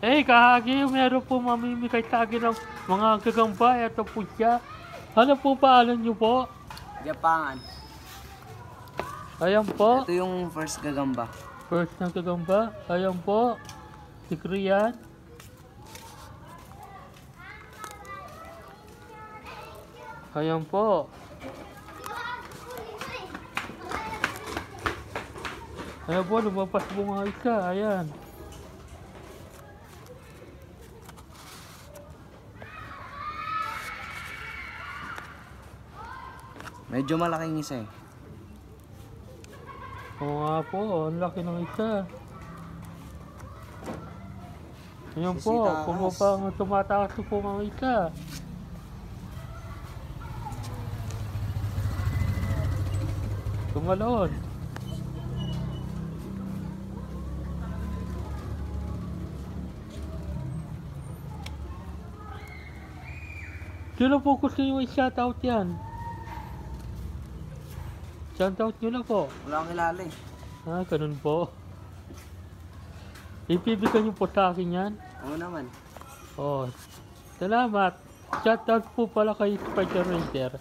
Kahagi, meron po mamimigay sa akin ng mga gagamba. Ito po siya. Ano po paalan niyo po? Japangan. Ayan po. Ito yung first gagamba. First ng gagamba. Ayan po. Si Krian. Ayan po. Ayan po, lumabas po mga isa. Ayan. Medyo malaking isa eh. Oo nga po, ang laki ng isa. Ayan po, pumapang tumatakas po mga isa. Tumalon. Sino po gusto nyo i-shoutout yan? Shoutout nyo na po. Wala akong kilala eh. Ganun po. Ipibigay nyo po sa akin yan. Oo naman. Salamat. Shoutout po pala kay Spider Ranger.